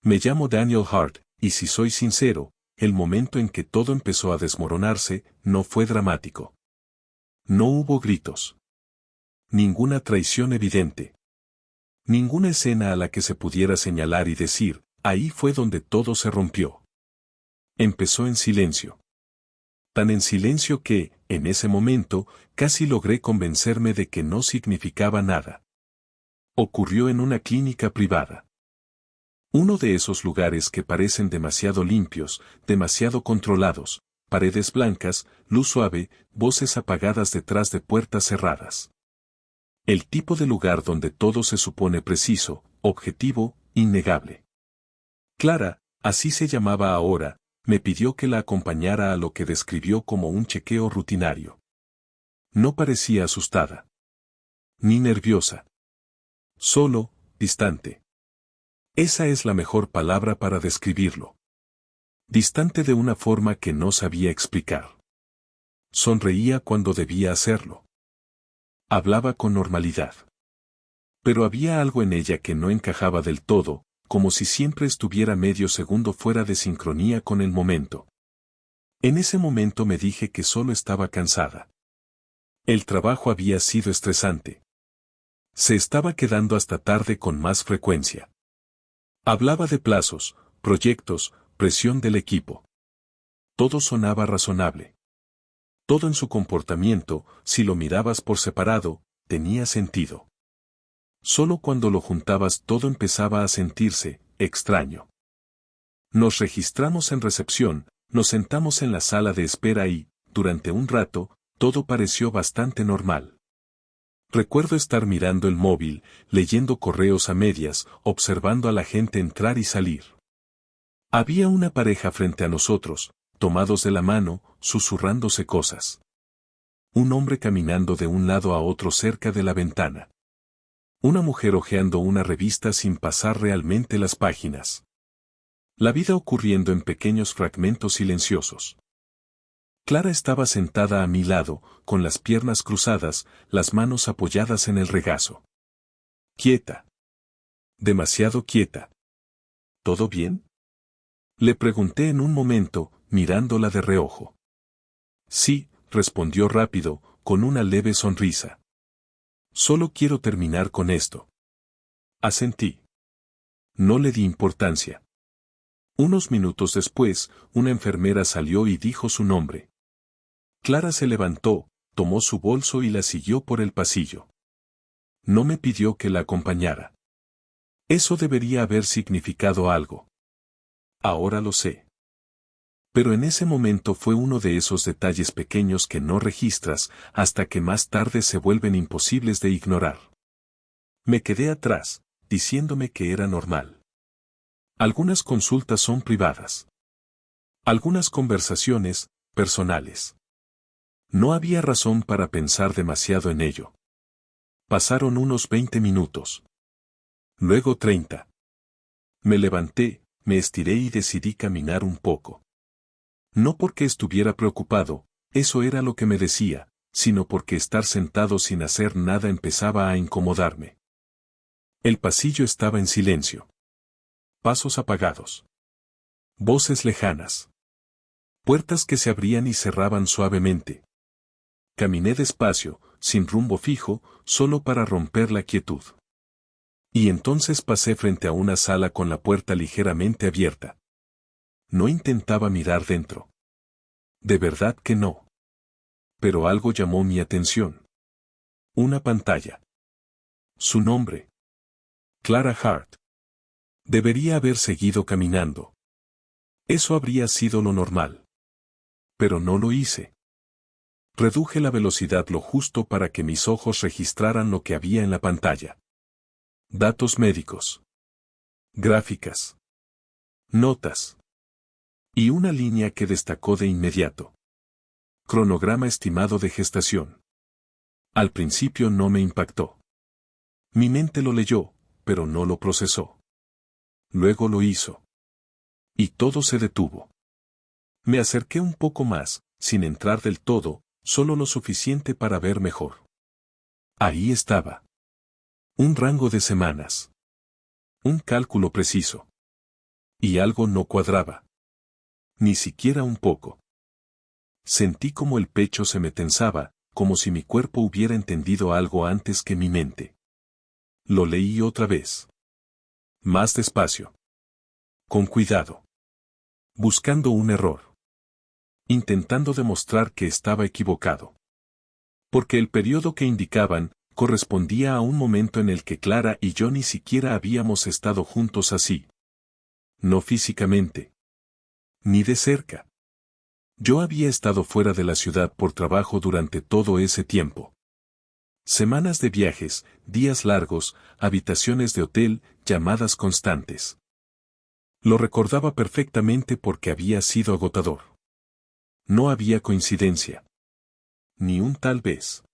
Me llamo Daniel Hart, y si soy sincero, el momento en que todo empezó a desmoronarse no fue dramático. No hubo gritos. Ninguna traición evidente. Ninguna escena a la que se pudiera señalar y decir, ahí fue donde todo se rompió. Empezó en silencio. Tan en silencio que, en ese momento, casi logré convencerme de que no significaba nada. Ocurrió en una clínica privada. Uno de esos lugares que parecen demasiado limpios, demasiado controlados, paredes blancas, luz suave, voces apagadas detrás de puertas cerradas. El tipo de lugar donde todo se supone preciso, objetivo, innegable. Clara, así se llamaba ahora, me pidió que la acompañara a lo que describió como un chequeo rutinario. No parecía asustada. Ni nerviosa. Solo, distante. Esa es la mejor palabra para describirlo. Distante de una forma que no sabía explicar. Sonreía cuando debía hacerlo. Hablaba con normalidad. Pero había algo en ella que no encajaba del todo, como si siempre estuviera medio segundo fuera de sincronía con el momento. En ese momento me dije que solo estaba cansada. El trabajo había sido estresante. Se estaba quedando hasta tarde con más frecuencia. Hablaba de plazos, proyectos, presión del equipo. Todo sonaba razonable. Todo en su comportamiento, si lo mirabas por separado, tenía sentido. Solo cuando lo juntabas todo empezaba a sentirse extraño. Nos registramos en recepción, nos sentamos en la sala de espera y, durante un rato, todo pareció bastante normal. Recuerdo estar mirando el móvil, leyendo correos a medias, observando a la gente entrar y salir. Había una pareja frente a nosotros, tomados de la mano, susurrándose cosas. Un hombre caminando de un lado a otro cerca de la ventana. Una mujer hojeando una revista sin pasar realmente las páginas. La vida ocurriendo en pequeños fragmentos silenciosos. Clara estaba sentada a mi lado, con las piernas cruzadas, las manos apoyadas en el regazo. Quieta. Demasiado quieta. ¿Todo bien? Le pregunté en un momento, mirándola de reojo. Sí, respondió rápido, con una leve sonrisa. Solo quiero terminar con esto. Asentí. No le di importancia. Unos minutos después, una enfermera salió y dijo su nombre. Clara se levantó, tomó su bolso y la siguió por el pasillo. No me pidió que la acompañara. Eso debería haber significado algo. Ahora lo sé. Pero en ese momento fue uno de esos detalles pequeños que no registras hasta que más tarde se vuelven imposibles de ignorar. Me quedé atrás, diciéndome que era normal. Algunas consultas son privadas. Algunas conversaciones, personales. No había razón para pensar demasiado en ello. Pasaron unos 20 minutos. Luego 30. Me levanté, me estiré y decidí caminar un poco. No porque estuviera preocupado, eso era lo que me decía, sino porque estar sentado sin hacer nada empezaba a incomodarme. El pasillo estaba en silencio. Pasos apagados. Voces lejanas. Puertas que se abrían y cerraban suavemente. Caminé despacio, sin rumbo fijo, solo para romper la quietud. Y entonces pasé frente a una sala con la puerta ligeramente abierta. No intentaba mirar dentro. De verdad que no. Pero algo llamó mi atención. Una pantalla. Su nombre. Clara Hart. Debería haber seguido caminando. Eso habría sido lo normal. Pero no lo hice. Reduje la velocidad lo justo para que mis ojos registraran lo que había en la pantalla. Datos médicos. Gráficas. Notas. Y una línea que destacó de inmediato. Cronograma estimado de gestación. Al principio no me impactó. Mi mente lo leyó, pero no lo procesó. Luego lo hizo. Y todo se detuvo. Me acerqué un poco más, sin entrar del todo, solo lo suficiente para ver mejor. Ahí estaba. Un rango de semanas. Un cálculo preciso. Y algo no cuadraba. Ni siquiera un poco. Sentí como el pecho se me tensaba, como si mi cuerpo hubiera entendido algo antes que mi mente. Lo leí otra vez. Más despacio. Con cuidado. Buscando un error. Intentando demostrar que estaba equivocado. Porque el periodo que indicaban correspondía a un momento en el que Clara y yo ni siquiera habíamos estado juntos así. No físicamente. Ni de cerca. Yo había estado fuera de la ciudad por trabajo durante todo ese tiempo. Semanas de viajes, días largos, habitaciones de hotel, llamadas constantes. Lo recordaba perfectamente porque había sido agotador. No había coincidencia. Ni un tal vez.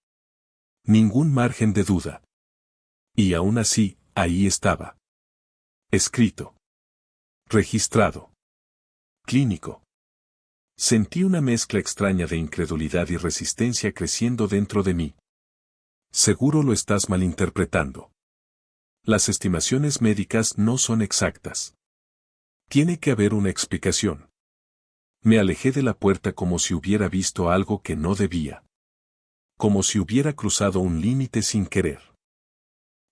Ningún margen de duda. Y aún así, ahí estaba. Escrito. Registrado. Clínico. Sentí una mezcla extraña de incredulidad y resistencia creciendo dentro de mí. Seguro lo estás malinterpretando. Las estimaciones médicas no son exactas. Tiene que haber una explicación. Me alejé de la puerta como si hubiera visto algo que no debía. Como si hubiera cruzado un límite sin querer.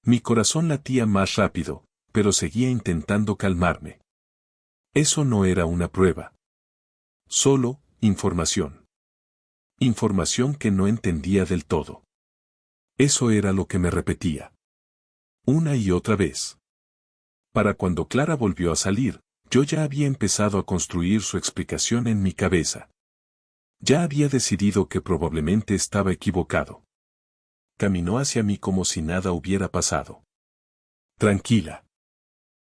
Mi corazón latía más rápido, pero seguía intentando calmarme. Eso no era una prueba. Solo, información. Información que no entendía del todo. Eso era lo que me repetía. Una y otra vez. Para cuando Clara volvió a salir, yo ya había empezado a construir su explicación en mi cabeza. Ya había decidido que probablemente estaba equivocado. Caminó hacia mí como si nada hubiera pasado. Tranquila.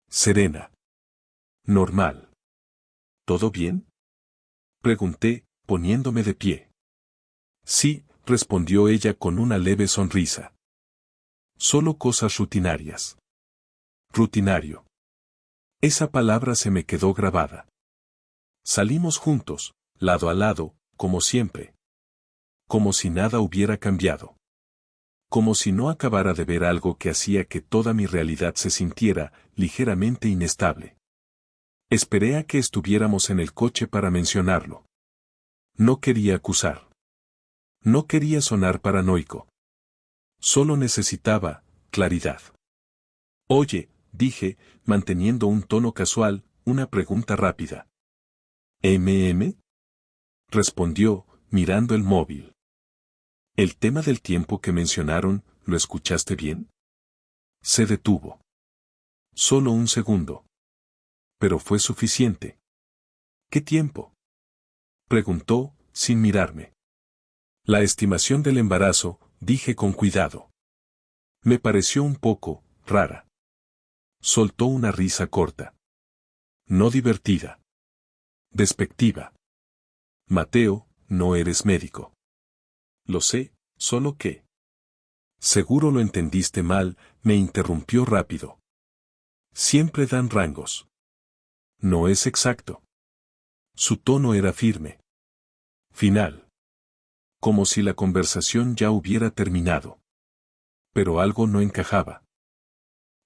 Serena. Normal. ¿Todo bien? Pregunté, poniéndome de pie. Sí, respondió ella con una leve sonrisa. Solo cosas rutinarias. Rutinario. Esa palabra se me quedó grabada. Salimos juntos, lado a lado, como siempre. Como si nada hubiera cambiado. Como si no acabara de ver algo que hacía que toda mi realidad se sintiera ligeramente inestable. Esperé a que estuviéramos en el coche para mencionarlo. No quería acusar. No quería sonar paranoico. Solo necesitaba claridad. Oye, dije, manteniendo un tono casual, una pregunta rápida. ¿MM? Respondió, mirando el móvil. ¿El tema del tiempo que mencionaron, lo escuchaste bien? Se detuvo. Solo un segundo. Pero fue suficiente. ¿Qué tiempo? Preguntó, sin mirarme. La estimación del embarazo, dije con cuidado. Me pareció un poco rara. Soltó una risa corta. No divertida. Despectiva. Mateo, no eres médico. Lo sé, solo que. Seguro lo entendiste mal, me interrumpió rápido. Siempre dan rangos. No es exacto. Su tono era firme. Final. Como si la conversación ya hubiera terminado. Pero algo no encajaba.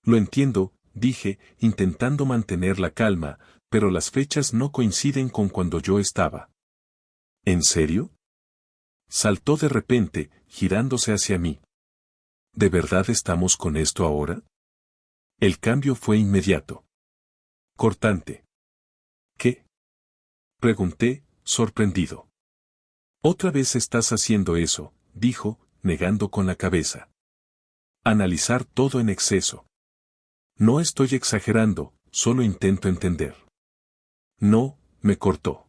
Lo entiendo, dije, intentando mantener la calma, pero las fechas no coinciden con cuando yo estaba. ¿En serio? Saltó de repente, girándose hacia mí. ¿De verdad estamos con esto ahora? El cambio fue inmediato. Cortante. ¿Qué? Pregunté, sorprendido. Otra vez estás haciendo eso, dijo, negando con la cabeza. Analizar todo en exceso. No estoy exagerando, solo intento entender. No, me cortó.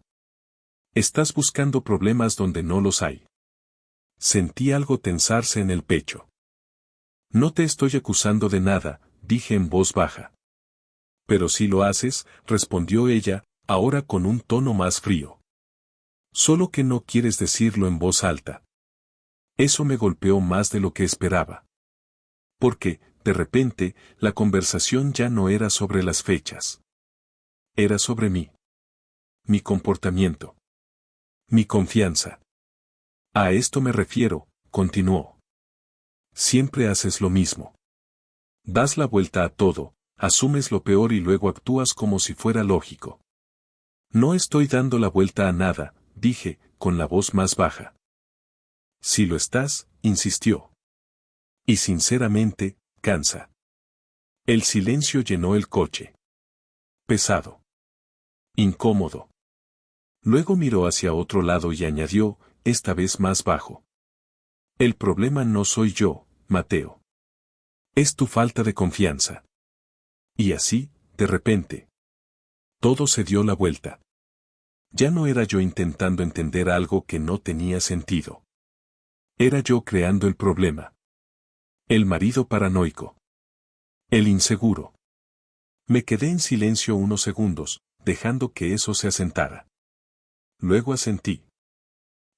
Estás buscando problemas donde no los hay. Sentí algo tensarse en el pecho. No te estoy acusando de nada, dije en voz baja. Pero si lo haces, respondió ella, ahora con un tono más frío. Solo que no quieres decirlo en voz alta. Eso me golpeó más de lo que esperaba. Porque, de repente, la conversación ya no era sobre las fechas. Era sobre mí. Mi comportamiento. Mi confianza. A esto me refiero, continuó. Siempre haces lo mismo. Das la vuelta a todo, asumes lo peor y luego actúas como si fuera lógico. No estoy dando la vuelta a nada, dije, con la voz más baja. Si lo estás, insistió. Y sinceramente, cansa. El silencio llenó el coche. Pesado. Incómodo. Luego miró hacia otro lado y añadió, esta vez más bajo. El problema no soy yo, Mateo. Es tu falta de confianza. Y así, de repente, todo se dio la vuelta. Ya no era yo intentando entender algo que no tenía sentido. Era yo creando el problema. El marido paranoico. El inseguro. Me quedé en silencio unos segundos, dejando que eso se asentara. Luego asentí.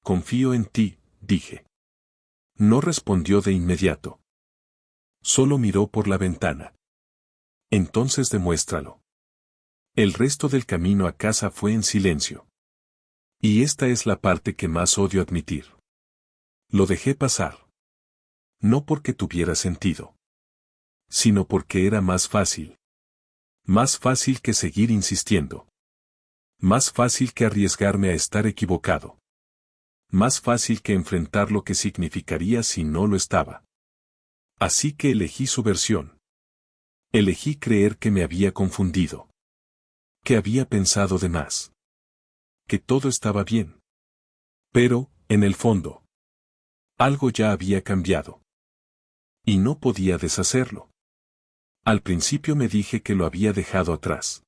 Confío en ti, dije. No respondió de inmediato. Solo miró por la ventana. Entonces demuéstralo. El resto del camino a casa fue en silencio. Y esta es la parte que más odio admitir. Lo dejé pasar. No porque tuviera sentido, sino porque era más fácil. Más fácil que seguir insistiendo. Más fácil que arriesgarme a estar equivocado. Más fácil que enfrentar lo que significaría si no lo estaba. Así que elegí su versión. Elegí creer que me había confundido. Que había pensado de más. Que todo estaba bien. Pero, en el fondo, algo ya había cambiado. Y no podía deshacerlo. Al principio me dije que lo había dejado atrás.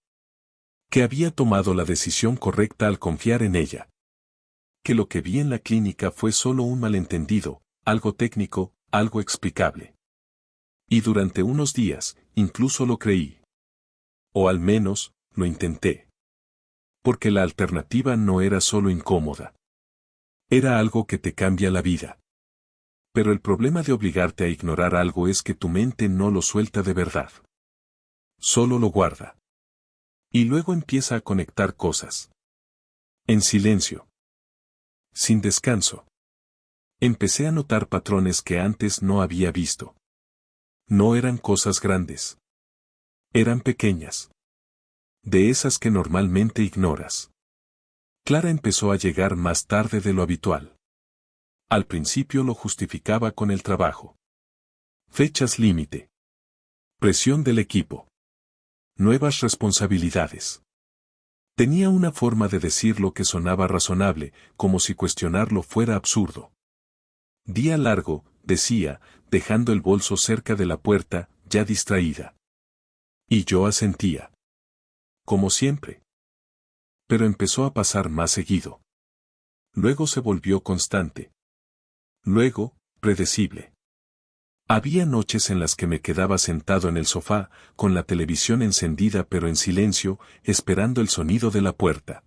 Que había tomado la decisión correcta al confiar en ella. Que lo que vi en la clínica fue solo un malentendido, algo técnico, algo explicable. Y durante unos días, incluso lo creí. O al menos, lo intenté. Porque la alternativa no era solo incómoda. Era algo que te cambia la vida. Pero el problema de obligarte a ignorar algo es que tu mente no lo suelta de verdad. Solo lo guarda. Y luego empieza a conectar cosas. En silencio. Sin descanso. Empecé a notar patrones que antes no había visto. No eran cosas grandes. Eran pequeñas. De esas que normalmente ignoras. Clara empezó a llegar más tarde de lo habitual. Al principio lo justificaba con el trabajo. Fechas límite. Presión del equipo. Nuevas responsabilidades. Tenía una forma de decirlo que sonaba razonable, como si cuestionarlo fuera absurdo. Día largo, decía, dejando el bolso cerca de la puerta, ya distraída. Y yo asentía. Como siempre. Pero empezó a pasar más seguido. Luego se volvió constante. Luego, predecible. Había noches en las que me quedaba sentado en el sofá, con la televisión encendida pero en silencio, esperando el sonido de la puerta.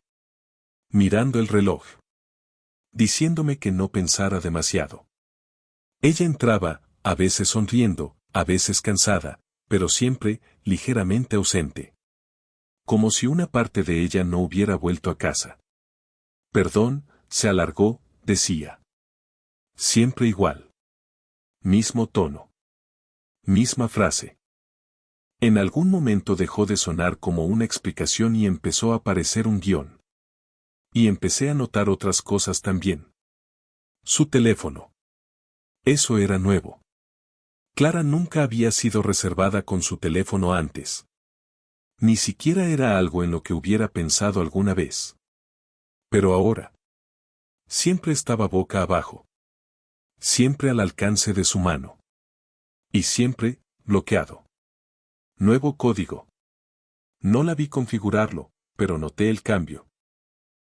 Mirando el reloj. Diciéndome que no pensara demasiado. Ella entraba, a veces sonriendo, a veces cansada, pero siempre, ligeramente ausente. Como si una parte de ella no hubiera vuelto a casa. Perdón, se alargó, decía. Siempre igual. Mismo tono. Misma frase. En algún momento dejó de sonar como una explicación y empezó a parecer un guión. Y empecé a notar otras cosas también. Su teléfono. Eso era nuevo. Clara nunca había sido reservada con su teléfono antes. Ni siquiera era algo en lo que hubiera pensado alguna vez. Pero ahora. Siempre estaba boca abajo. Siempre al alcance de su mano. Y siempre, bloqueado. Nuevo código. No la vi configurarlo, pero noté el cambio.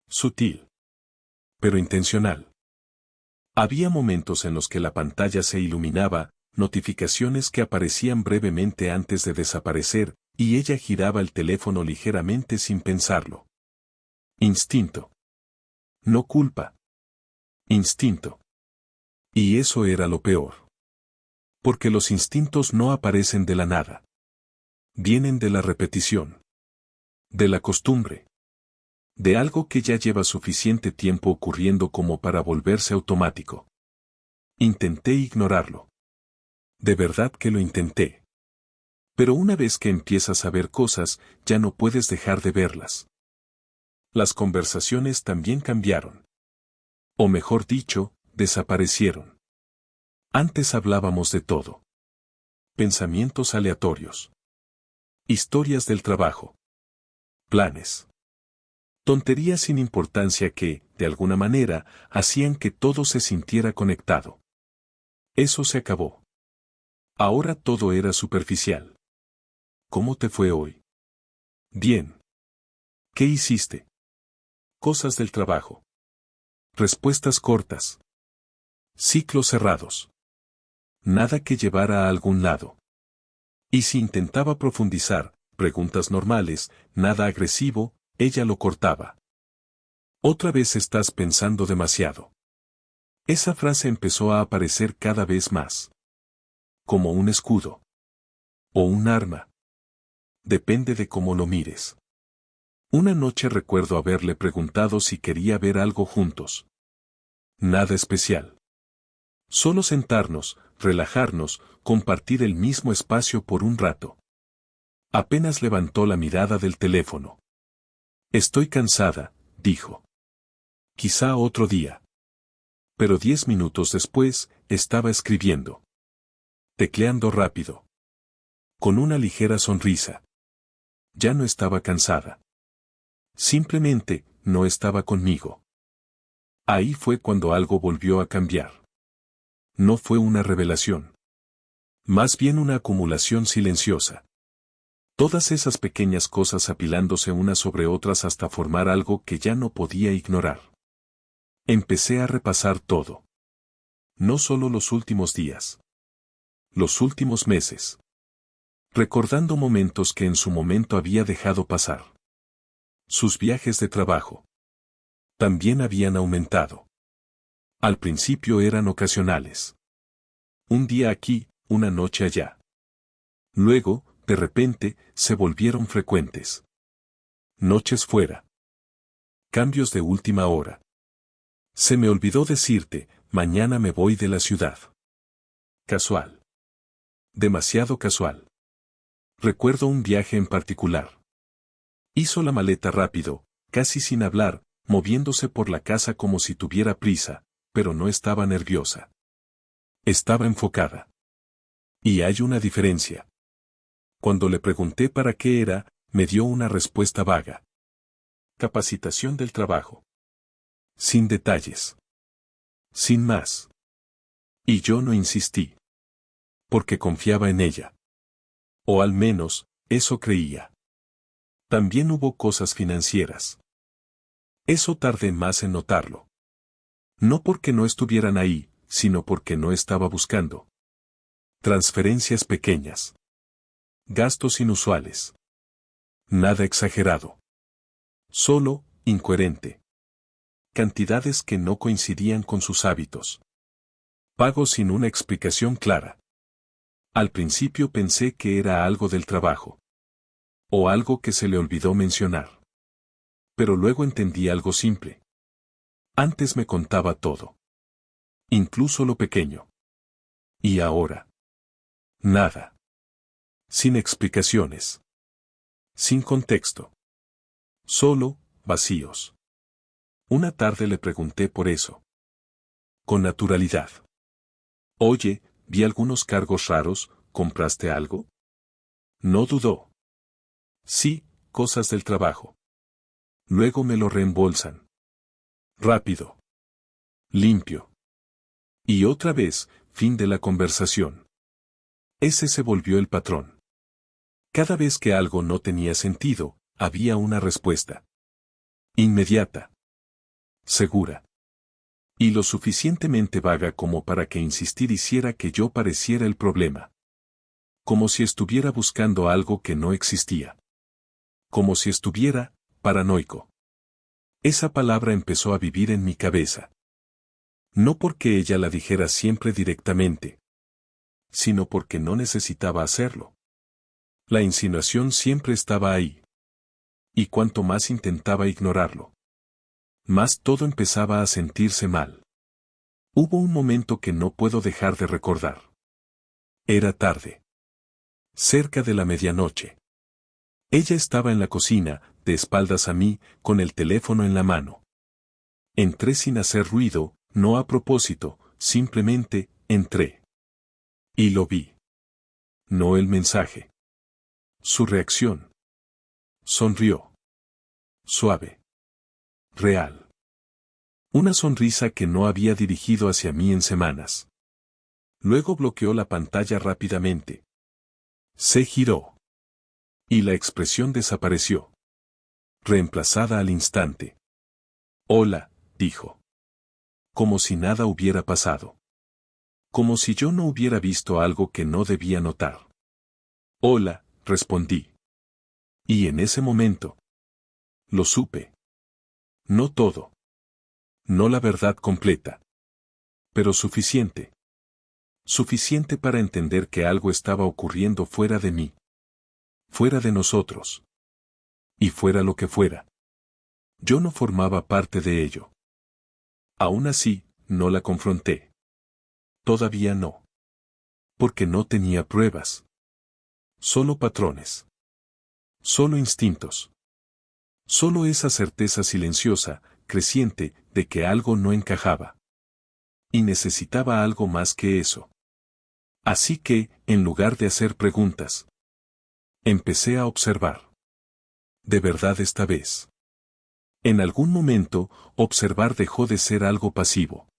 Sutil. Pero intencional. Había momentos en los que la pantalla se iluminaba, notificaciones que aparecían brevemente antes de desaparecer, y ella giraba el teléfono ligeramente sin pensarlo. Instinto. No culpa. Instinto. Y eso era lo peor. Porque los instintos no aparecen de la nada. Vienen de la repetición. De la costumbre. De algo que ya lleva suficiente tiempo ocurriendo como para volverse automático. Intenté ignorarlo. De verdad que lo intenté. Pero una vez que empiezas a ver cosas, ya no puedes dejar de verlas. Las conversaciones también cambiaron. O mejor dicho, desaparecieron. Antes hablábamos de todo. Pensamientos aleatorios. Historias del trabajo. Planes. Tonterías sin importancia que, de alguna manera, hacían que todo se sintiera conectado. Eso se acabó. Ahora todo era superficial. ¿Cómo te fue hoy? Bien. ¿Qué hiciste? Cosas del trabajo. Respuestas cortas. Ciclos cerrados. Nada que llevara a algún lado. Y si intentaba profundizar, preguntas normales, nada agresivo, ella lo cortaba. Otra vez estás pensando demasiado. Esa frase empezó a aparecer cada vez más. Como un escudo. O un arma. Depende de cómo lo mires. Una noche recuerdo haberle preguntado si quería ver algo juntos. Nada especial. Solo sentarnos, relajarnos, compartir el mismo espacio por un rato. Apenas levantó la mirada del teléfono. Estoy cansada, dijo. Quizá otro día. Pero 10 minutos después, estaba escribiendo. Tecleando rápido. Con una ligera sonrisa. Ya no estaba cansada. Simplemente, no estaba conmigo. Ahí fue cuando algo volvió a cambiar. No fue una revelación. Más bien una acumulación silenciosa. Todas esas pequeñas cosas apilándose unas sobre otras hasta formar algo que ya no podía ignorar. Empecé a repasar todo. No solo los últimos días. Los últimos meses. Recordando momentos que en su momento había dejado pasar. Sus viajes de trabajo. También habían aumentado. Al principio eran ocasionales. Un día aquí, una noche allá. Luego, de repente, se volvieron frecuentes. Noches fuera. Cambios de última hora. Se me olvidó decirte, mañana me voy de la ciudad. Casual. Demasiado casual. Recuerdo un viaje en particular. Hizo la maleta rápido, casi sin hablar, moviéndose por la casa como si tuviera prisa, pero no estaba nerviosa. Estaba enfocada. Y hay una diferencia. Cuando le pregunté para qué era, me dio una respuesta vaga. Capacitación del trabajo. Sin detalles. Sin más. Y yo no insistí. Porque confiaba en ella. O al menos, eso creía. También hubo cosas financieras. Eso tardé más en notarlo. No porque no estuvieran ahí, sino porque no estaba buscando. Transferencias pequeñas. Gastos inusuales. Nada exagerado. Solo, incoherente. Cantidades que no coincidían con sus hábitos. Pagos sin una explicación clara. Al principio pensé que era algo del trabajo. O algo que se le olvidó mencionar. Pero luego entendí algo simple. Antes me contaba todo. Incluso lo pequeño. Y ahora. Nada. Sin explicaciones. Sin contexto. Solo, vacíos. Una tarde le pregunté por eso. Con naturalidad. Oye, vi algunos cargos raros, ¿compraste algo? No dudó. Sí, cosas del trabajo. Luego me lo reembolsan. Rápido. Limpio. Y otra vez, fin de la conversación. Ese se volvió el patrón. Cada vez que algo no tenía sentido, había una respuesta. Inmediata. Segura. Y lo suficientemente vaga como para que insistir hiciera que yo pareciera el problema. Como si estuviera buscando algo que no existía. Como si estuviera, paranoico. Esa palabra empezó a vivir en mi cabeza. No porque ella la dijera siempre directamente, sino porque no necesitaba hacerlo. La insinuación siempre estaba ahí. Y cuanto más intentaba ignorarlo, más todo empezaba a sentirse mal. Hubo un momento que no puedo dejar de recordar. Era tarde. Cerca de la medianoche. Ella estaba en la cocina, de espaldas a mí, con el teléfono en la mano. Entré sin hacer ruido, no a propósito, simplemente, entré. Y lo vi. No el mensaje. Su reacción. Sonrió. Suave. Real. Una sonrisa que no había dirigido hacia mí en semanas. Luego bloqueó la pantalla rápidamente. Se giró. Y la expresión desapareció. Reemplazada al instante. Hola, dijo. Como si nada hubiera pasado. Como si yo no hubiera visto algo que no debía notar. Hola, respondí. Y en ese momento. Lo supe. No todo. No la verdad completa. Pero suficiente. Suficiente para entender que algo estaba ocurriendo fuera de mí. Fuera de nosotros. Y fuera lo que fuera. Yo no formaba parte de ello. Aún así, no la confronté. Todavía no. Porque no tenía pruebas. Solo patrones. Solo instintos. Solo esa certeza silenciosa, creciente, de que algo no encajaba. Y necesitaba algo más que eso. Así que, en lugar de hacer preguntas, empecé a observar. De verdad esta vez. En algún momento, observar dejó de ser algo pasivo.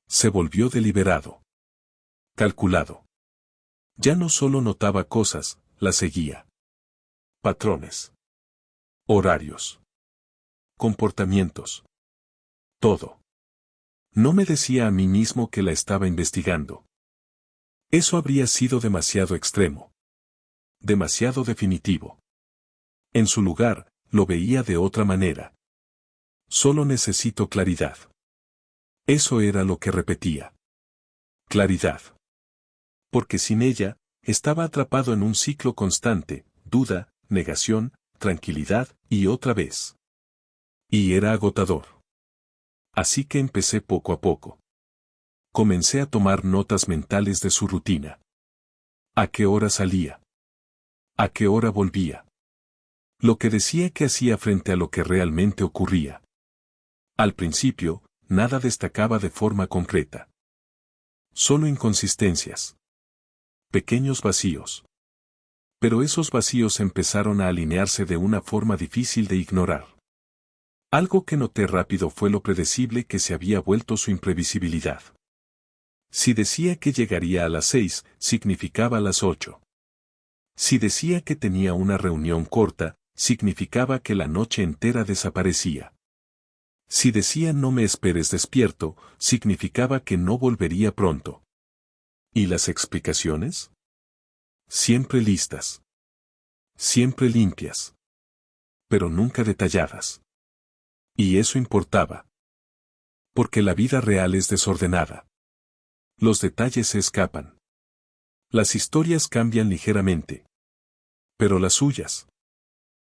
Se volvió deliberado. Calculado. Ya no solo notaba cosas, las seguía. Patrones. Horarios. Comportamientos. Todo. No me decía a mí mismo que la estaba investigando. Eso habría sido demasiado extremo. Demasiado definitivo. En su lugar, lo veía de otra manera. Solo necesito claridad. Eso era lo que repetía. Claridad. Porque sin ella, estaba atrapado en un ciclo constante, duda, negación, tranquilidad, y otra vez. Y era agotador. Así que empecé poco a poco. Comencé a tomar notas mentales de su rutina. ¿A qué hora salía? ¿A qué hora volvía? Lo que decía que hacía frente a lo que realmente ocurría. Al principio, nada destacaba de forma concreta. Solo inconsistencias. Pequeños vacíos. Pero esos vacíos empezaron a alinearse de una forma difícil de ignorar. Algo que noté rápido fue lo predecible que se había vuelto su imprevisibilidad. Si decía que llegaría a las 6, significaba las 8. Si decía que tenía una reunión corta, significaba que la noche entera desaparecía. Si decía no me esperes despierto, significaba que no volvería pronto. ¿Y las explicaciones? Siempre listas. Siempre limpias. Pero nunca detalladas. Y eso importaba. Porque la vida real es desordenada. Los detalles se escapan. Las historias cambian ligeramente. Pero las suyas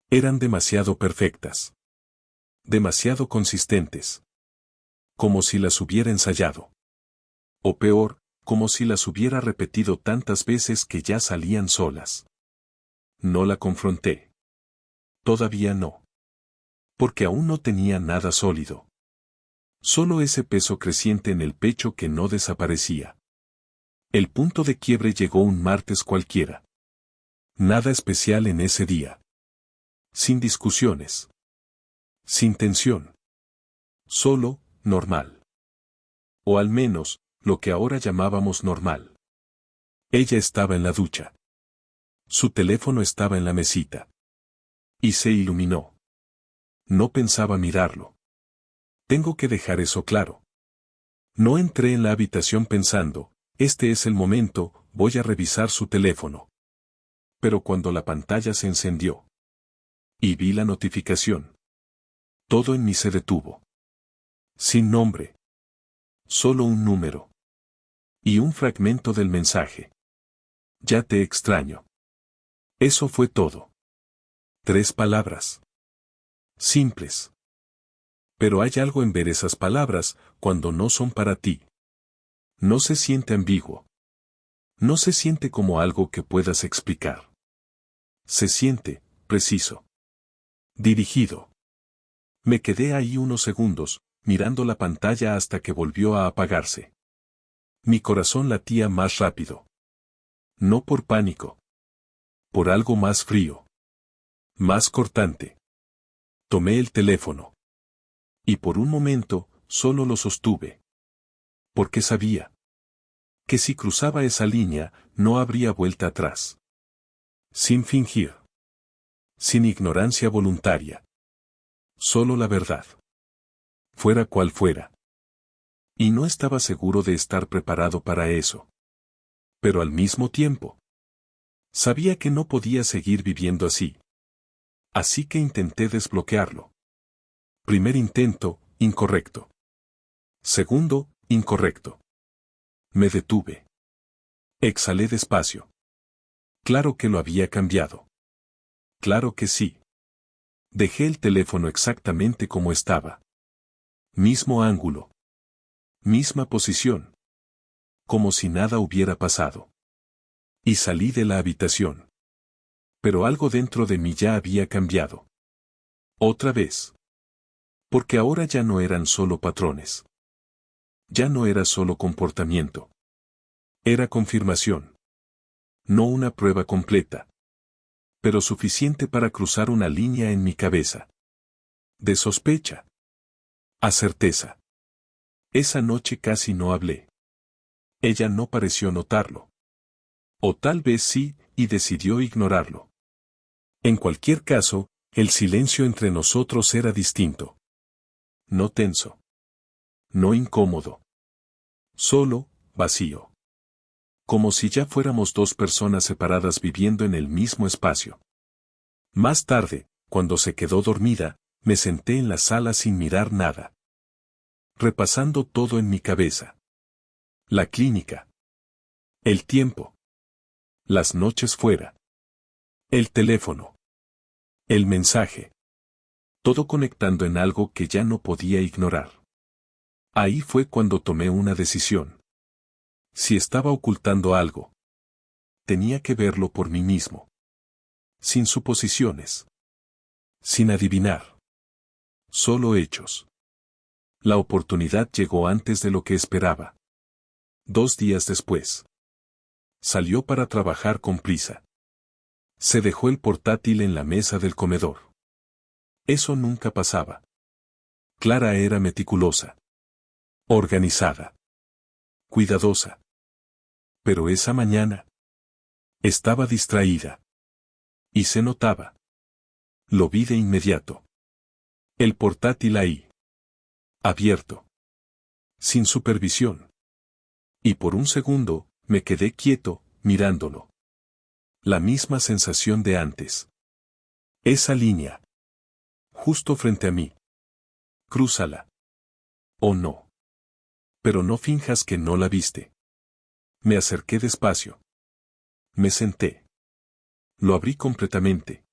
eran demasiado perfectas. Demasiado consistentes. Como si las hubiera ensayado. O peor, como si las hubiera repetido tantas veces que ya salían solas. No la confronté. Todavía no. Porque aún no tenía nada sólido. Solo ese peso creciente en el pecho que no desaparecía. El punto de quiebre llegó un martes cualquiera. Nada especial en ese día. Sin discusiones. Sin tensión. Solo, normal. O al menos, lo que ahora llamábamos normal. Ella estaba en la ducha. Su teléfono estaba en la mesita. Y se iluminó. No pensaba mirarlo. Tengo que dejar eso claro. No entré en la habitación pensando, este es el momento, voy a revisar su teléfono. Pero cuando la pantalla se encendió. Y vi la notificación. Todo en mí se detuvo. Sin nombre. Solo un número. Y un fragmento del mensaje. Ya te extraño. Eso fue todo. 3 palabras. Simples. Pero hay algo en ver esas palabras, cuando no son para ti. No se siente ambiguo. No se siente como algo que puedas explicar. Se siente, preciso. Dirigido. Me quedé ahí unos segundos, mirando la pantalla hasta que volvió a apagarse. Mi corazón latía más rápido. No por pánico. Por algo más frío. Más cortante. Tomé el teléfono. Y por un momento, solo lo sostuve. Porque sabía que si cruzaba esa línea, no habría vuelta atrás. Sin fingir. Sin ignorancia voluntaria. Solo la verdad. Fuera cual fuera. Y no estaba seguro de estar preparado para eso. Pero al mismo tiempo, sabía que no podía seguir viviendo así. Así que intenté desbloquearlo. Primer intento, incorrecto. Segundo, incorrecto. Me detuve. Exhalé despacio. Claro que lo había cambiado. Claro que sí. Dejé el teléfono exactamente como estaba. Mismo ángulo. Misma posición. Como si nada hubiera pasado. Y salí de la habitación. Pero algo dentro de mí ya había cambiado. Otra vez. Porque ahora ya no eran solo patrones. Ya no era solo comportamiento. Era confirmación. No una prueba completa. Pero suficiente para cruzar una línea en mi cabeza. De sospecha. A certeza. Esa noche casi no hablé. Ella no pareció notarlo. O tal vez sí, y decidió ignorarlo. En cualquier caso, el silencio entre nosotros era distinto. No tenso. No incómodo. Solo, vacío. Como si ya fuéramos dos personas separadas viviendo en el mismo espacio. Más tarde, cuando se quedó dormida, me senté en la sala sin mirar nada. Repasando todo en mi cabeza. La clínica. El tiempo. Las noches fuera. El teléfono. El mensaje. Todo conectando en algo que ya no podía ignorar. Ahí fue cuando tomé una decisión. Si estaba ocultando algo, tenía que verlo por mí mismo. Sin suposiciones. Sin adivinar. Solo hechos. La oportunidad llegó antes de lo que esperaba. 2 días después. Salió para trabajar con prisa. Se dejó el portátil en la mesa del comedor. Eso nunca pasaba. Clara era meticulosa. Organizada. Cuidadosa. Pero esa mañana estaba distraída. Y se notaba. Lo vi de inmediato. El portátil ahí. Abierto. Sin supervisión. Y por un segundo, me quedé quieto, mirándolo. La misma sensación de antes. Esa línea. Justo frente a mí. Crúzala. O no. Pero no finjas que no la viste. Me acerqué despacio. Me senté. Lo abrí completamente.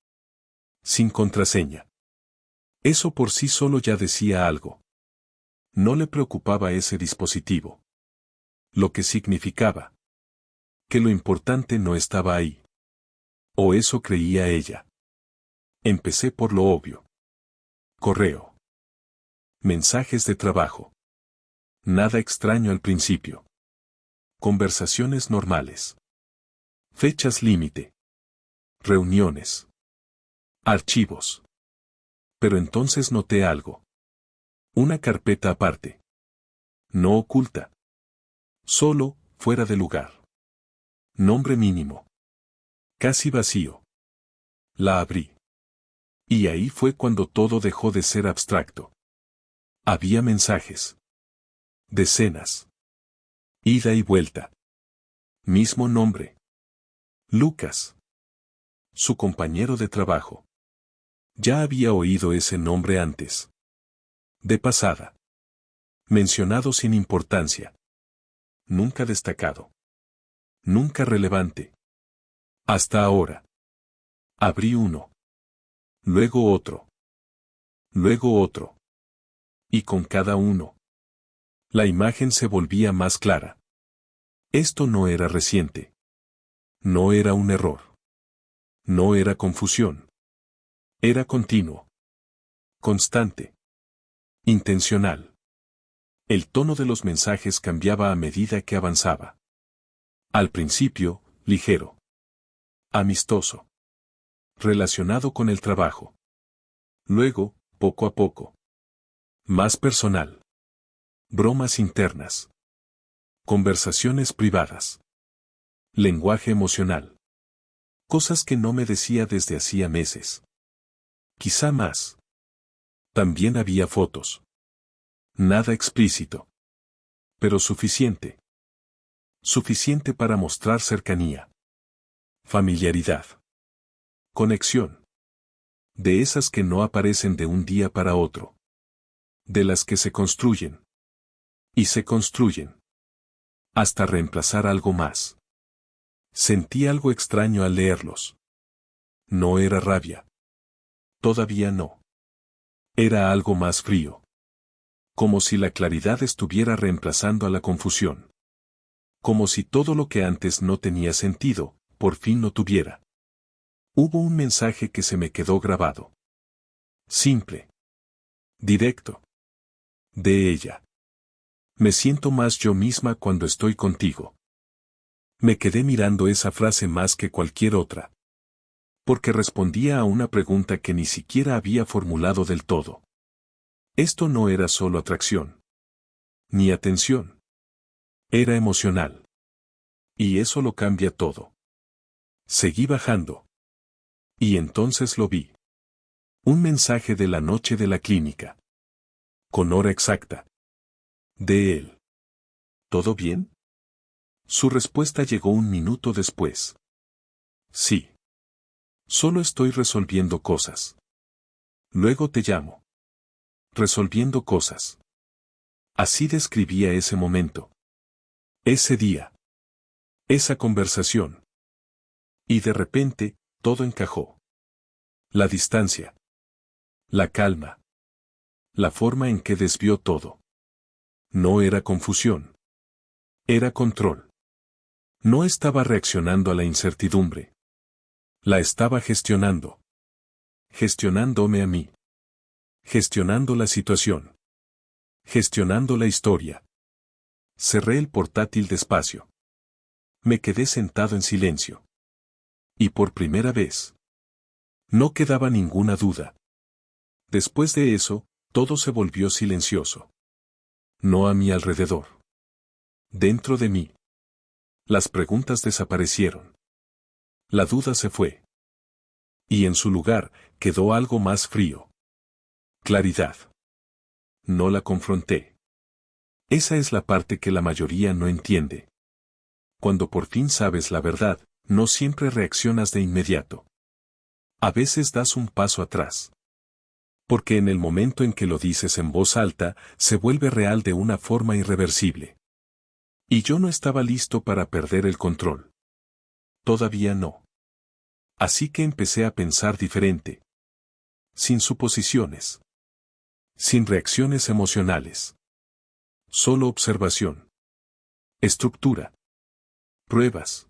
Sin contraseña. Eso por sí solo ya decía algo. No le preocupaba ese dispositivo. Lo que significaba. Que lo importante no estaba ahí. O eso creía ella. Empecé por lo obvio. Correo. Mensajes de trabajo. Nada extraño al principio. Conversaciones normales. Fechas límite. Reuniones. Archivos. Pero entonces noté algo. Una carpeta aparte. No oculta. Solo, fuera de lugar. Nombre mínimo. Casi vacío. La abrí. Y ahí fue cuando todo dejó de ser abstracto. Había mensajes. Decenas. Ida y vuelta. Mismo nombre. Lucas. Su compañero de trabajo. Ya había oído ese nombre antes. De pasada. Mencionado sin importancia. Nunca destacado. Nunca relevante. Hasta ahora. Abrí uno. Luego otro. Luego otro. Y con cada uno. La imagen se volvía más clara. Esto no era reciente. No era un error. No era confusión. Era continuo. Constante. Intencional. El tono de los mensajes cambiaba a medida que avanzaba. Al principio, ligero. Amistoso. Relacionado con el trabajo. Luego, poco a poco. Más personal. Bromas internas. Conversaciones privadas. Lenguaje emocional. Cosas que no me decía desde hacía meses. Quizá más. También había fotos. Nada explícito. Pero suficiente. Suficiente para mostrar cercanía. Familiaridad. Conexión. De esas que no aparecen de un día para otro. De las que se construyen. Y se construyen. Hasta reemplazar algo más. Sentí algo extraño al leerlos. No era rabia. Todavía no. Era algo más frío. Como si la claridad estuviera reemplazando a la confusión. Como si todo lo que antes no tenía sentido, por fin lo tuviera. Hubo un mensaje que se me quedó grabado. Simple. Directo. De ella. Me siento más yo misma cuando estoy contigo. Me quedé mirando esa frase más que cualquier otra. Porque respondía a una pregunta que ni siquiera había formulado del todo. Esto no era solo atracción. Ni atención. Era emocional. Y eso lo cambia todo. Seguí bajando. Y entonces lo vi. Un mensaje de la noche de la clínica. Con hora exacta. De él. ¿Todo bien? Su respuesta llegó un minuto después. Sí. Solo estoy resolviendo cosas. Luego te llamo. Resolviendo cosas. Así describía ese momento. Ese día. Esa conversación. Y de repente, todo encajó. La distancia. La calma. La forma en que desvió todo. No era confusión. Era control. No estaba reaccionando a la incertidumbre. La estaba gestionando. Gestionándome a mí. Gestionando la situación. Gestionando la historia. Cerré el portátil despacio. Me quedé sentado en silencio. Y por primera vez. No quedaba ninguna duda. Después de eso, todo se volvió silencioso. No a mi alrededor. Dentro de mí. Las preguntas desaparecieron. La duda se fue. Y en su lugar, quedó algo más frío. Claridad. No la confronté. Esa es la parte que la mayoría no entiende. Cuando por fin sabes la verdad, no siempre reaccionas de inmediato. A veces das un paso atrás. Porque en el momento en que lo dices en voz alta, se vuelve real de una forma irreversible. Y yo no estaba listo para perder el control. Todavía no. Así que empecé a pensar diferente. Sin suposiciones. Sin reacciones emocionales. Solo observación. Estructura. Pruebas.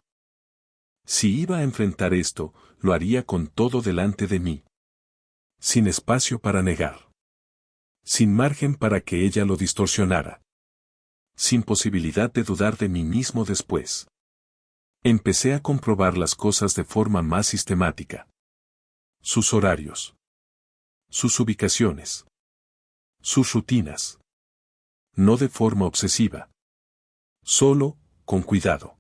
Si iba a enfrentar esto, lo haría con todo delante de mí. Sin espacio para negar. Sin margen para que ella lo distorsionara. Sin posibilidad de dudar de mí mismo después. Empecé a comprobar las cosas de forma más sistemática. Sus horarios. Sus ubicaciones. Sus rutinas. No de forma obsesiva. Solo, con cuidado.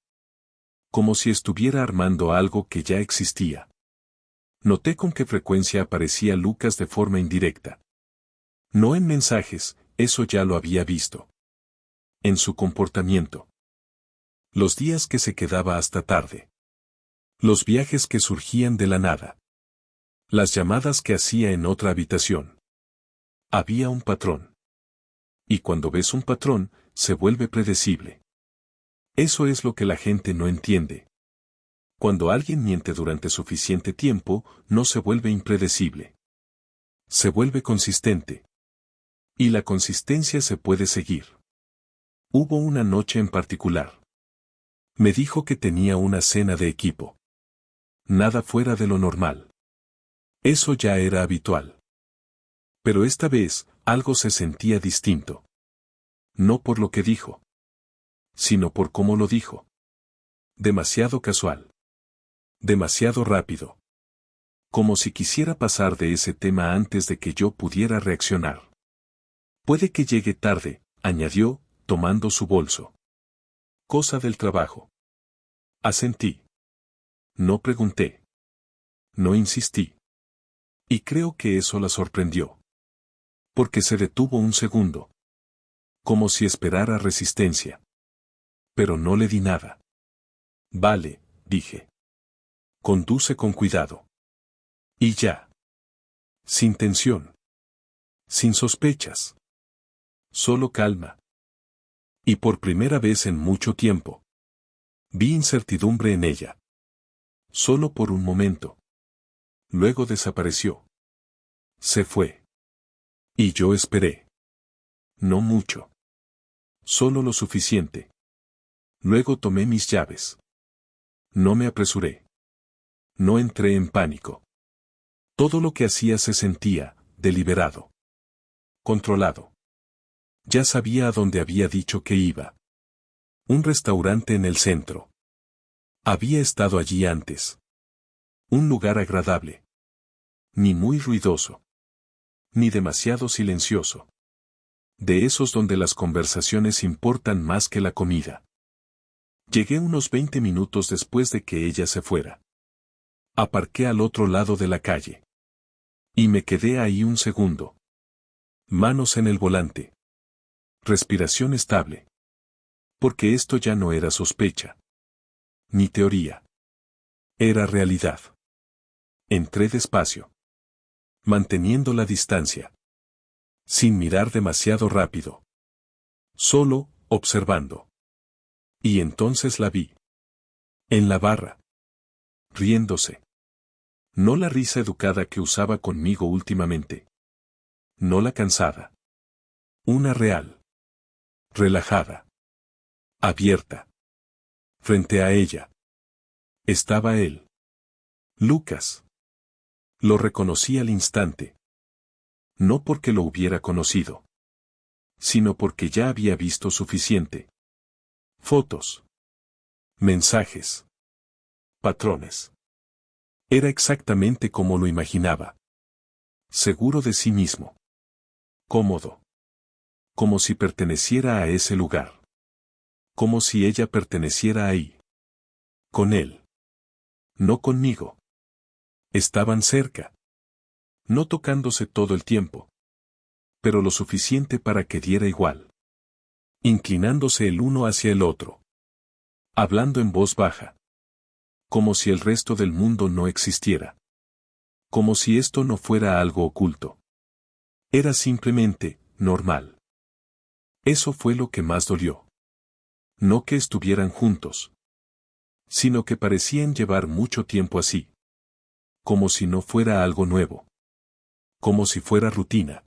Como si estuviera armando algo que ya existía. Noté con qué frecuencia aparecía Lucas de forma indirecta. No en mensajes, eso ya lo había visto. En su comportamiento. Los días que se quedaba hasta tarde. Los viajes que surgían de la nada. Las llamadas que hacía en otra habitación. Había un patrón. Y cuando ves un patrón, se vuelve predecible. Eso es lo que la gente no entiende. Cuando alguien miente durante suficiente tiempo, no se vuelve impredecible. Se vuelve consistente. Y la consistencia se puede seguir. Hubo una noche en particular. Me dijo que tenía una cena de equipo. Nada fuera de lo normal. Eso ya era habitual. Pero esta vez, algo se sentía distinto. No por lo que dijo, sino por cómo lo dijo. Demasiado casual. Demasiado rápido. Como si quisiera pasar de ese tema antes de que yo pudiera reaccionar. Puede que llegue tarde, añadió, tomando su bolso. Cosa del trabajo. Asentí. No pregunté. No insistí. Y creo que eso la sorprendió. Porque se detuvo un segundo. Como si esperara resistencia. Pero no le di nada. Vale, dije. Conduce con cuidado. Y ya. Sin tensión. Sin sospechas. Solo calma. Y por primera vez en mucho tiempo. Vi incertidumbre en ella. Solo por un momento. Luego desapareció. Se fue. Y yo esperé. No mucho. Solo lo suficiente. Luego tomé mis llaves. No me apresuré. No entré en pánico. Todo lo que hacía se sentía, deliberado. Controlado. Ya sabía a dónde había dicho que iba. Un restaurante en el centro. Había estado allí antes. Un lugar agradable. Ni muy ruidoso. Ni demasiado silencioso. De esos donde las conversaciones importan más que la comida. Llegué unos 20 minutos después de que ella se fuera. Aparqué al otro lado de la calle. Y me quedé ahí un segundo. Manos en el volante. Respiración estable. Porque esto ya no era sospecha. Ni teoría. Era realidad. Entré despacio. Manteniendo la distancia. Sin mirar demasiado rápido. Solo, observando. Y entonces la vi. En la barra. Riéndose. No la risa educada que usaba conmigo últimamente. No la cansada. Una real. Relajada. Abierta. Frente a ella. Estaba él. Lucas. Lo reconocí al instante. No porque lo hubiera conocido. Sino porque ya había visto suficiente. Fotos. Mensajes. Patrones. Era exactamente como lo imaginaba. Seguro de sí mismo. Cómodo. Como si perteneciera a ese lugar. Como si ella perteneciera ahí. Con él. No conmigo. Estaban cerca. No tocándose todo el tiempo. Pero lo suficiente para que diera igual. Inclinándose el uno hacia el otro. Hablando en voz baja. Como si el resto del mundo no existiera. Como si esto no fuera algo oculto. Era simplemente, normal. Eso fue lo que más dolió. No que estuvieran juntos. Sino que parecían llevar mucho tiempo así. Como si no fuera algo nuevo. Como si fuera rutina.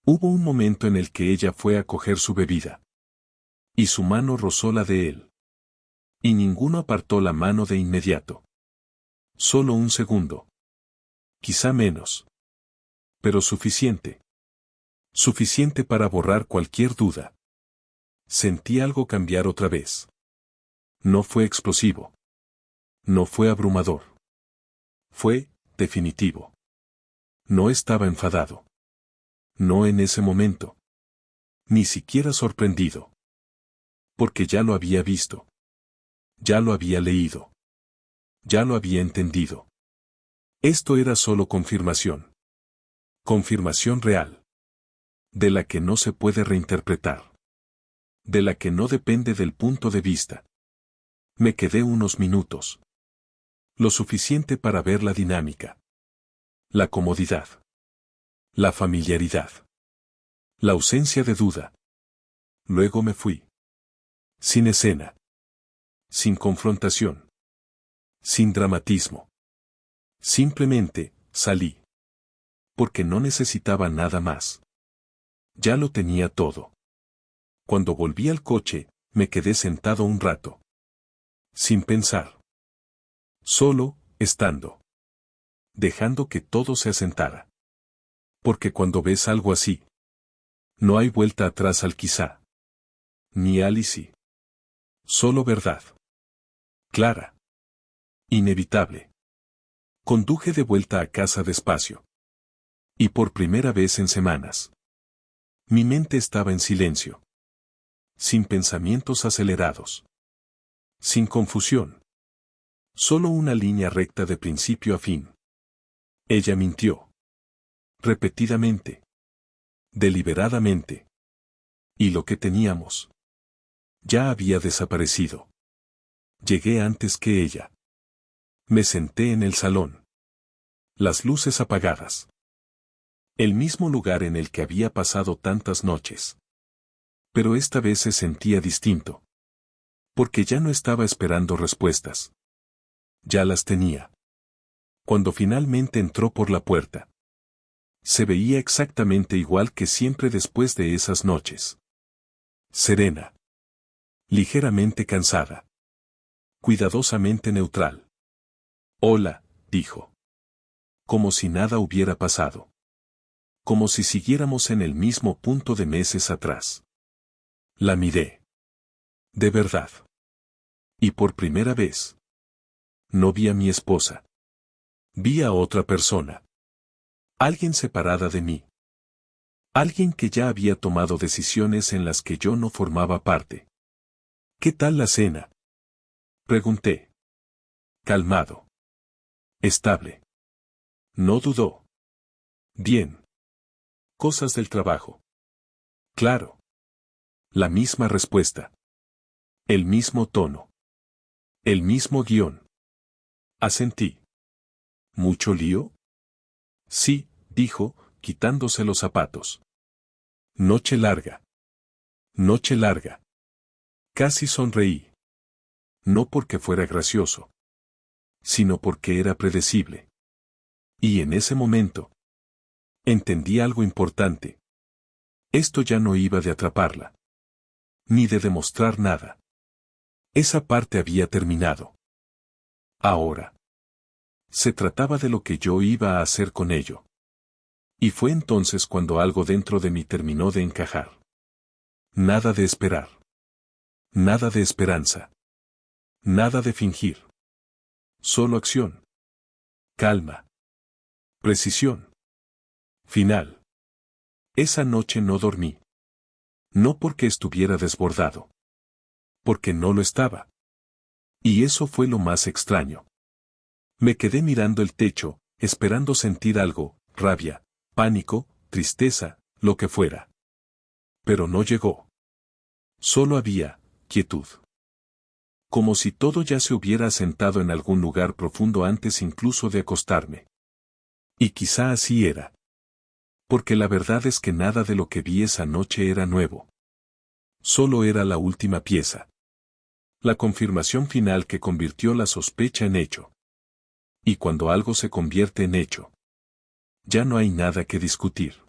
Hubo un momento en el que ella fue a coger su bebida. Y su mano rozó la de él. Y ninguno apartó la mano de inmediato. Solo un segundo. Quizá menos. Pero suficiente. Suficiente para borrar cualquier duda. Sentí algo cambiar otra vez. No fue explosivo. No fue abrumador. Fue, definitivo. No estaba enfadado. No en ese momento. Ni siquiera sorprendido. Porque ya lo había visto. Ya lo había leído. Ya lo había entendido. Esto era solo confirmación. Confirmación real. De la que no se puede reinterpretar. De la que no depende del punto de vista. Me quedé unos minutos. Lo suficiente para ver la dinámica. La comodidad. La familiaridad. La ausencia de duda. Luego me fui. Sin escena. Sin confrontación. Sin dramatismo. Simplemente, salí. Porque no necesitaba nada más. Ya lo tenía todo. Cuando volví al coche, me quedé sentado un rato. Sin pensar. Solo, estando. Dejando que todo se asentara. Porque cuando ves algo así, no hay vuelta atrás al quizá. Ni al y sí. Solo verdad. Clara. Inevitable. Conduje de vuelta a casa despacio. Y por primera vez en semanas. Mi mente estaba en silencio. Sin pensamientos acelerados. Sin confusión. Solo una línea recta de principio a fin. Ella mintió. Repetidamente. Deliberadamente. Y lo que teníamos ya había desaparecido. Llegué antes que ella. Me senté en el salón. Las luces apagadas. El mismo lugar en el que había pasado tantas noches. Pero esta vez se sentía distinto. Porque ya no estaba esperando respuestas. Ya las tenía. Cuando finalmente entró por la puerta. Se veía exactamente igual que siempre después de esas noches. Serena. Ligeramente cansada. Cuidadosamente neutral. Hola, dijo. Como si nada hubiera pasado. Como si siguiéramos en el mismo punto de meses atrás. La miré. De verdad. Y por primera vez. No vi a mi esposa. Vi a otra persona. Alguien separada de mí. Alguien que ya había tomado decisiones en las que yo no formaba parte. ¿Qué tal la cena? Pregunté. Calmado. Estable. No dudó. Bien. Cosas del trabajo. Claro. La misma respuesta. El mismo tono. El mismo guión. Asentí. ¿Mucho lío? Sí, dijo, quitándose los zapatos. Noche larga. Noche larga. Casi sonreí. No porque fuera gracioso, sino porque era predecible. Y en ese momento, entendí algo importante. Esto ya no iba de atraparla. Ni de demostrar nada. Esa parte había terminado. Ahora. Se trataba de lo que yo iba a hacer con ello. Y fue entonces cuando algo dentro de mí terminó de encajar. Nada de esperar. Nada de esperanza. Nada de fingir. Solo acción. Calma. Precisión. Final. Esa noche no dormí. No porque estuviera desbordado. Porque no lo estaba. Y eso fue lo más extraño. Me quedé mirando el techo, esperando sentir algo, rabia, pánico, tristeza, lo que fuera. Pero no llegó. Solo había quietud. Como si todo ya se hubiera asentado en algún lugar profundo antes incluso de acostarme. Y quizá así era. Porque la verdad es que nada de lo que vi esa noche era nuevo. Solo era la última pieza. La confirmación final que convirtió la sospecha en hecho. Y cuando algo se convierte en hecho, ya no hay nada que discutir.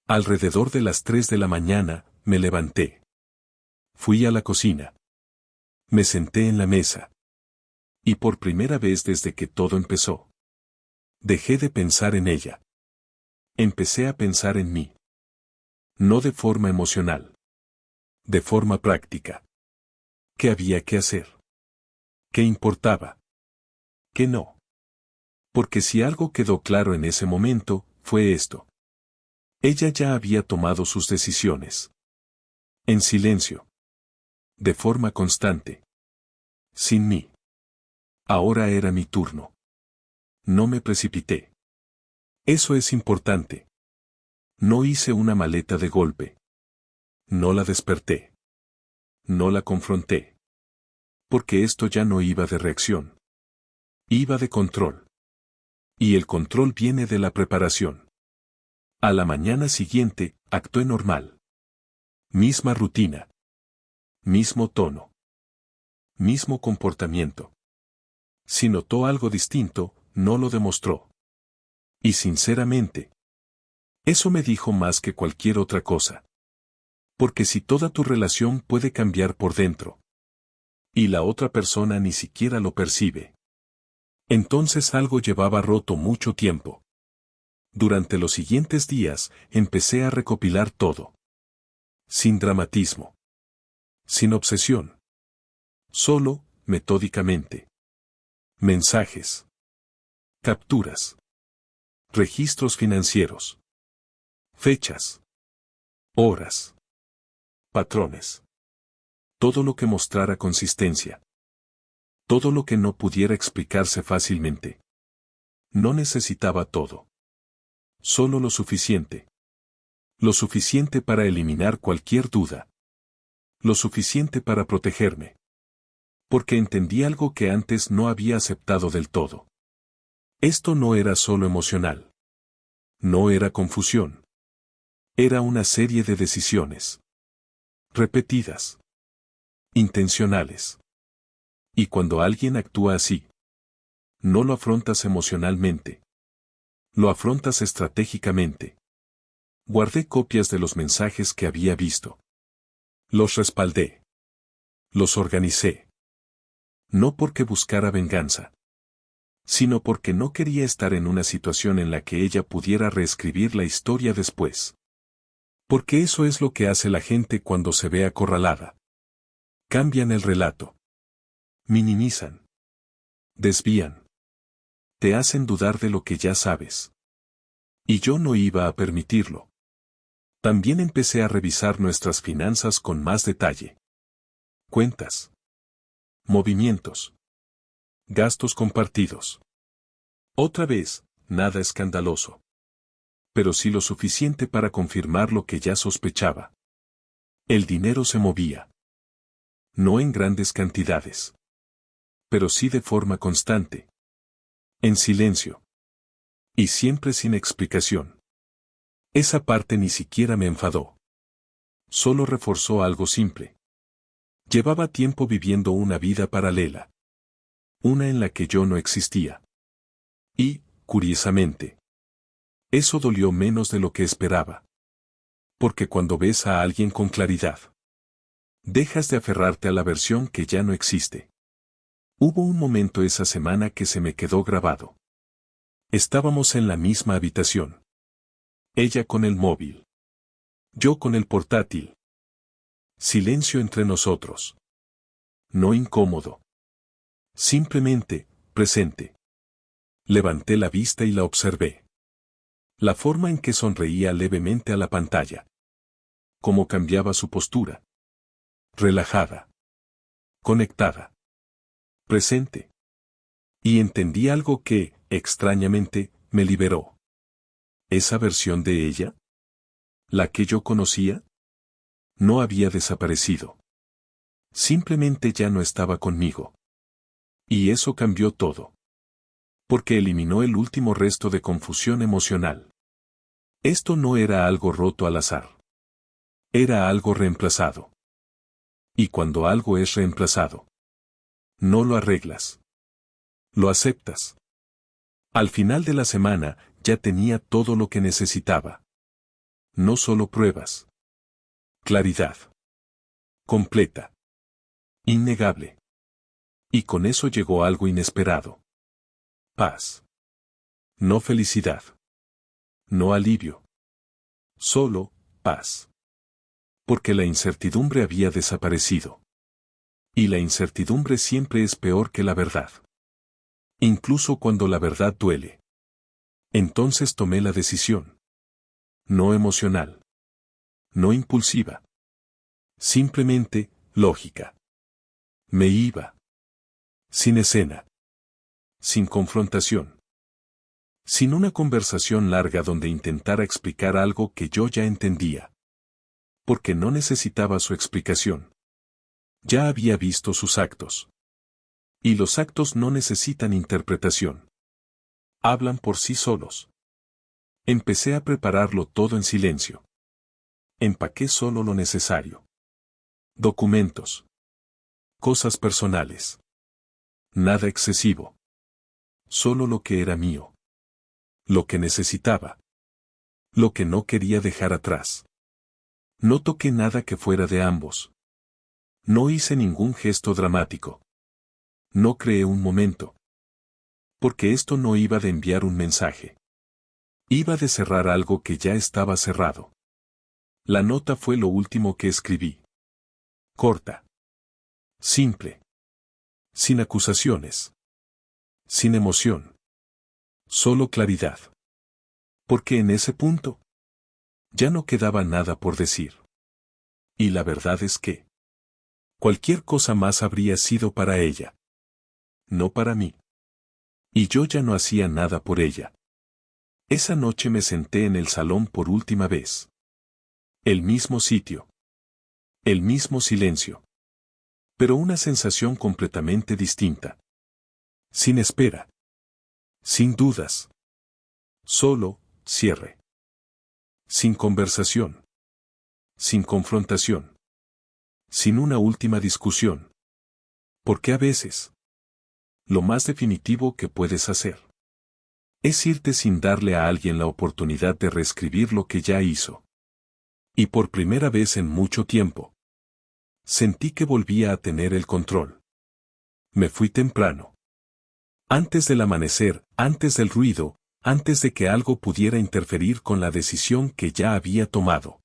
Alrededor de las 3 de la mañana, me levanté. Fui a la cocina. Me senté en la mesa. Y por primera vez desde que todo empezó, dejé de pensar en ella. Empecé a pensar en mí. No de forma emocional. De forma práctica. ¿Qué había que hacer? ¿Qué importaba? ¿Qué no? Porque si algo quedó claro en ese momento, fue esto. Ella ya había tomado sus decisiones. En silencio. De forma constante. Sin mí. Ahora era mi turno. No me precipité. Eso es importante. No hice una maleta de golpe. No la desperté. No la confronté. Porque esto ya no iba de reacción. Iba de control. Y el control viene de la preparación. A la mañana siguiente, actué normal. Misma rutina. Mismo tono. Mismo comportamiento. Si notó algo distinto, no lo demostró. Y sinceramente, eso me dijo más que cualquier otra cosa. Porque si toda tu relación puede cambiar por dentro, Y la otra persona ni siquiera lo percibe. Entonces algo llevaba roto mucho tiempo. Durante los siguientes días, empecé a recopilar todo. Sin dramatismo. Sin obsesión. Solo, metódicamente. Mensajes. Capturas. Registros financieros. Fechas. Horas. Patrones. Todo lo que mostrara consistencia. Todo lo que no pudiera explicarse fácilmente. No necesitaba todo. Solo lo suficiente. Lo suficiente para eliminar cualquier duda. Lo suficiente para protegerme. Porque entendí algo que antes no había aceptado del todo. Esto no era solo emocional. No era confusión. Era una serie de decisiones. Repetidas. Intencionales. Y cuando alguien actúa así, no lo afrontas emocionalmente. Lo afrontas estratégicamente. Guardé copias de los mensajes que había visto. Los respaldé. Los organicé. No porque buscara venganza, sino porque no quería estar en una situación en la que ella pudiera reescribir la historia después. Porque eso es lo que hace la gente cuando se ve acorralada. Cambian el relato. Minimizan. Desvían. Te hacen dudar de lo que ya sabes. Y yo no iba a permitirlo. También empecé a revisar nuestras finanzas con más detalle. Cuentas. Movimientos. Gastos compartidos. Otra vez, nada escandaloso. Pero sí lo suficiente para confirmar lo que ya sospechaba. El dinero se movía. No en grandes cantidades. Pero sí de forma constante. En silencio. Y siempre sin explicación. Esa parte ni siquiera me enfadó. Solo reforzó algo simple. Llevaba tiempo viviendo una vida paralela. Una en la que yo no existía. Y, curiosamente, eso dolió menos de lo que esperaba. Porque cuando ves a alguien con claridad, dejas de aferrarte a la versión que ya no existe. Hubo un momento esa semana que se me quedó grabado. Estábamos en la misma habitación. Ella con el móvil. Yo con el portátil. Silencio entre nosotros. No incómodo. Simplemente, presente. Levanté la vista y la observé. La forma en que sonreía levemente a la pantalla. Cómo cambiaba su postura. Relajada. Conectada. Presente. Y entendí algo que, extrañamente, me liberó. ¿Esa versión de ella? ¿La que yo conocía? No había desaparecido. Simplemente ya no estaba conmigo. Y eso cambió todo. Porque eliminó el último resto de confusión emocional. Esto no era algo roto al azar. Era algo reemplazado. Y cuando algo es reemplazado, no lo arreglas. Lo aceptas. Al final de la semana, ya tenía todo lo que necesitaba. No solo pruebas. Claridad. Completa. Innegable. Y con eso llegó algo inesperado. Paz. No felicidad. No alivio. Solo, paz. Porque la incertidumbre había desaparecido. Y la incertidumbre siempre es peor que la verdad. Incluso cuando la verdad duele. Entonces tomé la decisión. No emocional. No impulsiva. Simplemente, lógica. Me iba. Sin escena. Sin confrontación. Sin una conversación larga donde intentara explicar algo que yo ya entendía. Porque no necesitaba su explicación. Ya había visto sus actos. Y los actos no necesitan interpretación. Hablan por sí solos. Empecé a prepararlo todo en silencio. Empaqué solo lo necesario. Documentos. Cosas personales. Nada excesivo. Solo lo que era mío. Lo que necesitaba. Lo que no quería dejar atrás. No toqué nada que fuera de ambos. No hice ningún gesto dramático. No creé un momento. Porque esto no iba de enviar un mensaje. Iba de cerrar algo que ya estaba cerrado. La nota fue lo último que escribí. Corta. Simple. Sin acusaciones. Sin emoción. Solo claridad. Porque en ese punto ya no quedaba nada por decir. Y la verdad es que cualquier cosa más habría sido para ella. No para mí. Y yo ya no hacía nada por ella. Esa noche me senté en el salón por última vez. El mismo sitio. El mismo silencio. Pero una sensación completamente distinta. Sin espera. Sin dudas. Solo, cierre. Sin conversación. Sin confrontación. Sin una última discusión. Porque a veces, lo más definitivo que puedes hacer es irte sin darle a alguien la oportunidad de reescribir lo que ya hizo. Y por primera vez en mucho tiempo, sentí que volvía a tener el control. Me fui temprano. Antes del amanecer, antes del ruido, antes de que algo pudiera interferir con la decisión que ya había tomado.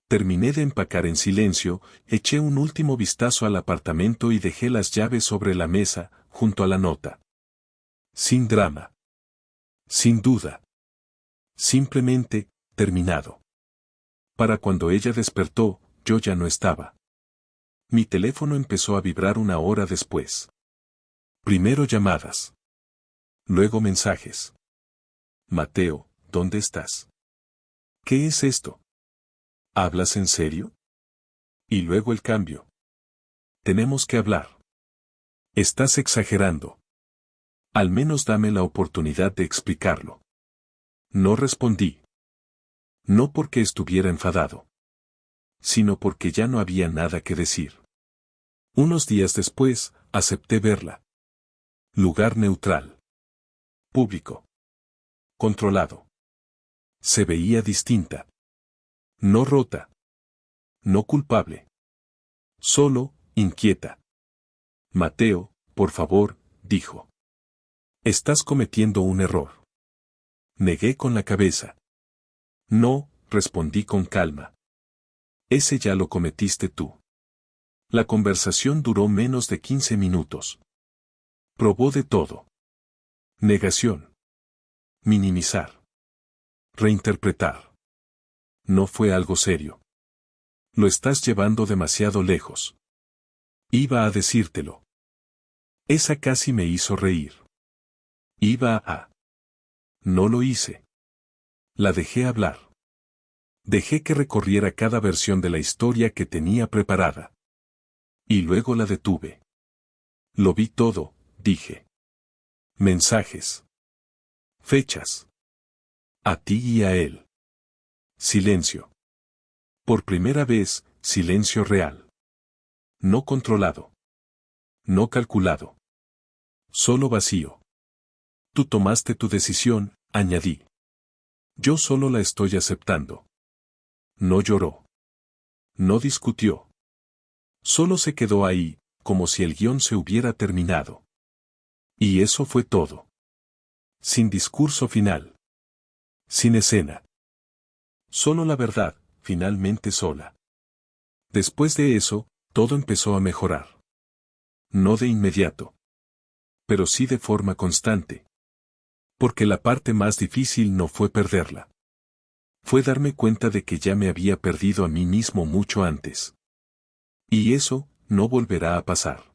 Terminé de empacar en silencio, eché un último vistazo al apartamento y dejé las llaves sobre la mesa, junto a la nota. Sin drama. Sin duda. Simplemente, terminado. Para cuando ella despertó, yo ya no estaba. Mi teléfono empezó a vibrar una hora después. Primero llamadas. Luego mensajes. Mateo, ¿dónde estás? ¿Qué es esto? ¿Hablas en serio? Y luego el cambio. Tenemos que hablar. Estás exagerando. Al menos dame la oportunidad de explicarlo. No respondí. No porque estuviera enfadado, sino porque ya no había nada que decir. Unos días después, acepté verla. Lugar neutral. Público. Controlado. Se veía distinta. No rota. No culpable. Solo, inquieta. Mateo, por favor, dijo. Estás cometiendo un error. Negué con la cabeza. No, respondí con calma. Ese ya lo cometiste tú. La conversación duró menos de 15 minutos. Probó de todo. Negación. Minimizar. Reinterpretar. No fue algo serio. Lo estás llevando demasiado lejos. Iba a decírtelo. Esa casi me hizo reír. Iba a... No lo hice. La dejé hablar. Dejé que recorriera cada versión de la historia que tenía preparada. Y luego la detuve. Lo vi todo, dije. Mensajes. Fechas. A ti y a él. Silencio. Por primera vez, silencio real. No controlado. No calculado. Solo vacío. Tú tomaste tu decisión, añadí. Yo solo la estoy aceptando. No lloró. No discutió. Solo se quedó ahí, como si el guión se hubiera terminado. Y eso fue todo. Sin discurso final. Sin escena. Solo la verdad, finalmente sola. Después de eso, todo empezó a mejorar. No de inmediato. Pero sí de forma constante. Porque la parte más difícil no fue perderla. Fue darme cuenta de que ya me había perdido a mí mismo mucho antes. Y eso, no volverá a pasar.